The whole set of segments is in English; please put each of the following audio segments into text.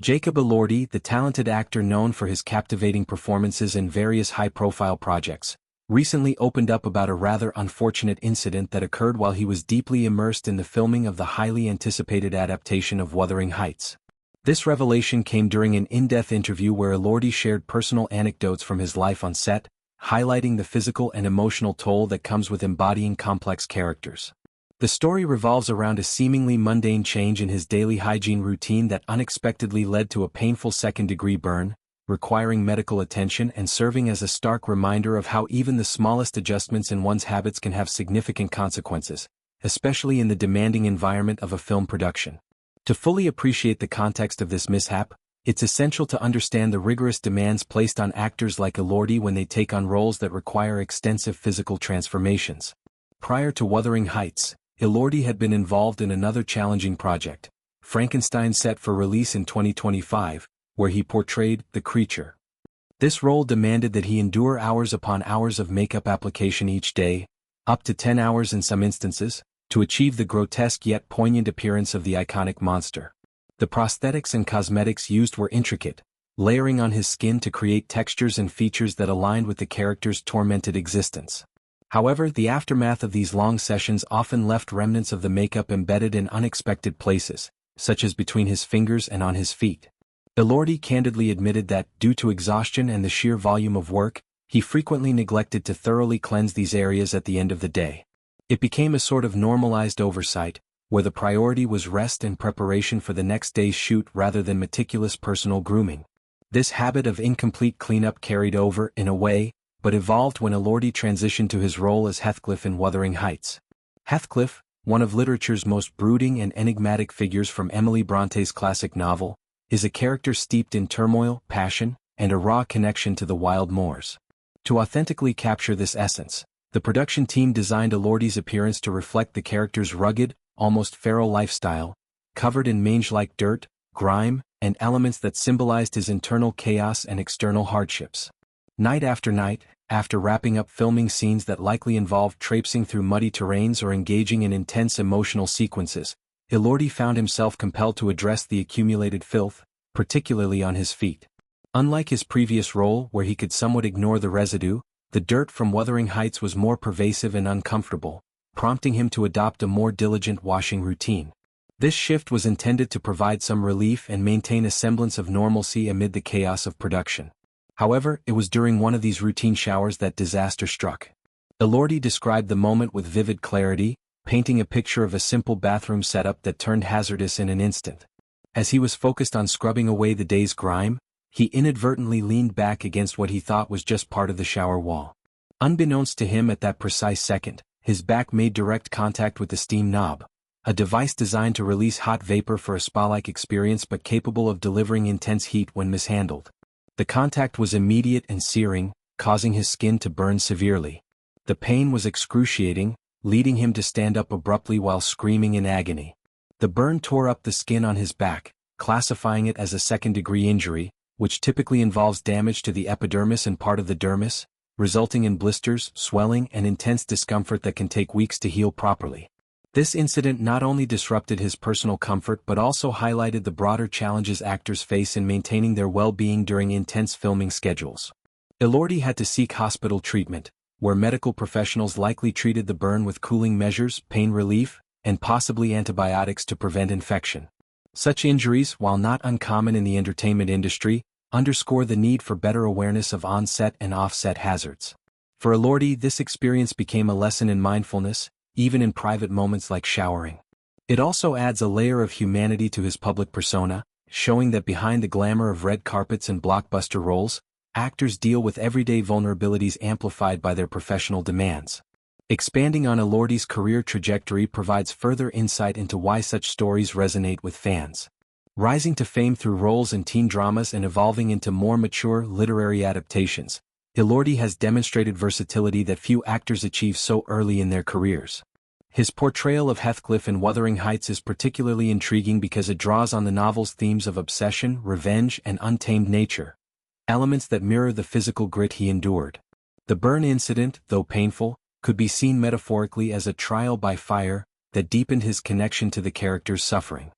Jacob Elordi, the talented actor known for his captivating performances in various high-profile projects, recently opened up about a rather unfortunate incident that occurred while he was deeply immersed in the filming of the highly anticipated adaptation of Wuthering Heights. This revelation came during an in-depth interview where Elordi shared personal anecdotes from his life on set, highlighting the physical and emotional toll that comes with embodying complex characters. The story revolves around a seemingly mundane change in his daily hygiene routine that unexpectedly led to a painful second-degree burn, requiring medical attention and serving as a stark reminder of how even the smallest adjustments in one's habits can have significant consequences, especially in the demanding environment of a film production. To fully appreciate the context of this mishap, it's essential to understand the rigorous demands placed on actors like Elordi when they take on roles that require extensive physical transformations. Prior to Wuthering Heights, Elordi had been involved in another challenging project, Frankenstein, set for release in 2025, where he portrayed the creature. This role demanded that he endure hours upon hours of makeup application each day, up to 10 hours in some instances, to achieve the grotesque yet poignant appearance of the iconic monster. The prosthetics and cosmetics used were intricate, layering on his skin to create textures and features that aligned with the character's tormented existence. However, the aftermath of these long sessions often left remnants of the makeup embedded in unexpected places, such as between his fingers and on his feet. Elordi candidly admitted that, due to exhaustion and the sheer volume of work, he frequently neglected to thoroughly cleanse these areas at the end of the day. It became a sort of normalized oversight, where the priority was rest and preparation for the next day's shoot rather than meticulous personal grooming. This habit of incomplete cleanup carried over, in a way, but evolved when Elordi transitioned to his role as Heathcliff in Wuthering Heights. Heathcliff, one of literature's most brooding and enigmatic figures from Emily Bronte's classic novel, is a character steeped in turmoil, passion, and a raw connection to the wild moors. To authentically capture this essence, the production team designed Elordi's appearance to reflect the character's rugged, almost feral lifestyle, covered in mange-like dirt, grime, and elements that symbolized his internal chaos and external hardships. Night after night, after wrapping up filming scenes that likely involved traipsing through muddy terrains or engaging in intense emotional sequences, Elordi found himself compelled to address the accumulated filth, particularly on his feet. Unlike his previous role where he could somewhat ignore the residue, the dirt from Wuthering Heights was more pervasive and uncomfortable, prompting him to adopt a more diligent washing routine. This shift was intended to provide some relief and maintain a semblance of normalcy amid the chaos of production. However, it was during one of these routine showers that disaster struck. Elordi described the moment with vivid clarity, painting a picture of a simple bathroom setup that turned hazardous in an instant. As he was focused on scrubbing away the day's grime, he inadvertently leaned back against what he thought was just part of the shower wall. Unbeknownst to him at that precise second, his back made direct contact with the steam knob, a device designed to release hot vapor for a spa-like experience but capable of delivering intense heat when mishandled. The contact was immediate and searing, causing his skin to burn severely. The pain was excruciating, leading him to stand up abruptly while screaming in agony. The burn tore up the skin on his back, classifying it as a second-degree injury, which typically involves damage to the epidermis and part of the dermis, resulting in blisters, swelling, and intense discomfort that can take weeks to heal properly. This incident not only disrupted his personal comfort but also highlighted the broader challenges actors face in maintaining their well-being during intense filming schedules. Elordi had to seek hospital treatment, where medical professionals likely treated the burn with cooling measures, pain relief, and possibly antibiotics to prevent infection. Such injuries, while not uncommon in the entertainment industry, underscore the need for better awareness of on-set and off-set hazards. For Elordi, this experience became a lesson in mindfulness, even in private moments like showering. It also adds a layer of humanity to his public persona, showing that behind the glamour of red carpets and blockbuster roles, actors deal with everyday vulnerabilities amplified by their professional demands. Expanding on Elordi's career trajectory provides further insight into why such stories resonate with fans. Rising to fame through roles in teen dramas and evolving into more mature literary adaptations, Elordi has demonstrated versatility that few actors achieve so early in their careers. His portrayal of Heathcliff in Wuthering Heights is particularly intriguing because it draws on the novel's themes of obsession, revenge, and untamed nature, elements that mirror the physical grit he endured. The burn incident, though painful, could be seen metaphorically as a trial by fire that deepened his connection to the character's suffering.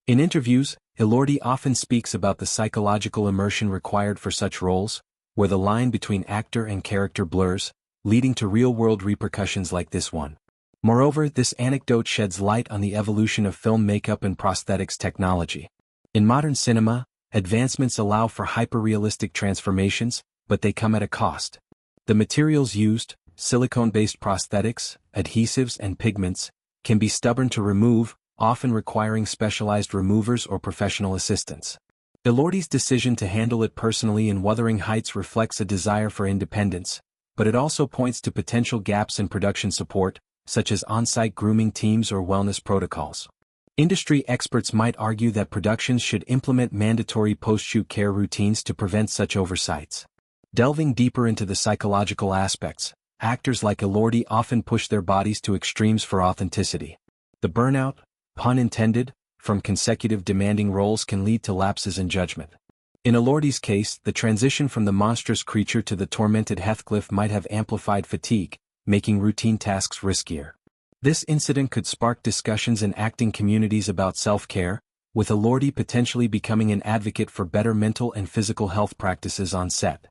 In interviews, Elordi often speaks about the psychological immersion required for such roles, where the line between actor and character blurs, leading to real-world repercussions like this one. Moreover, this anecdote sheds light on the evolution of film makeup and prosthetics technology. In modern cinema, advancements allow for hyper-realistic transformations, but they come at a cost. The materials used, silicone-based prosthetics, adhesives and pigments, can be stubborn to remove, often requiring specialized removers or professional assistance. Elordi's decision to handle it personally in Wuthering Heights reflects a desire for independence, but it also points to potential gaps in production support, such as on-site grooming teams or wellness protocols. Industry experts might argue that productions should implement mandatory post-shoot care routines to prevent such oversights. Delving deeper into the psychological aspects, actors like Elordi often push their bodies to extremes for authenticity. The burnout, pun intended, from consecutive demanding roles can lead to lapses in judgment. In Elordi's case, the transition from the monstrous creature to the tormented Heathcliff might have amplified fatigue, making routine tasks riskier. This incident could spark discussions in acting communities about self-care, with Elordi potentially becoming an advocate for better mental and physical health practices on set.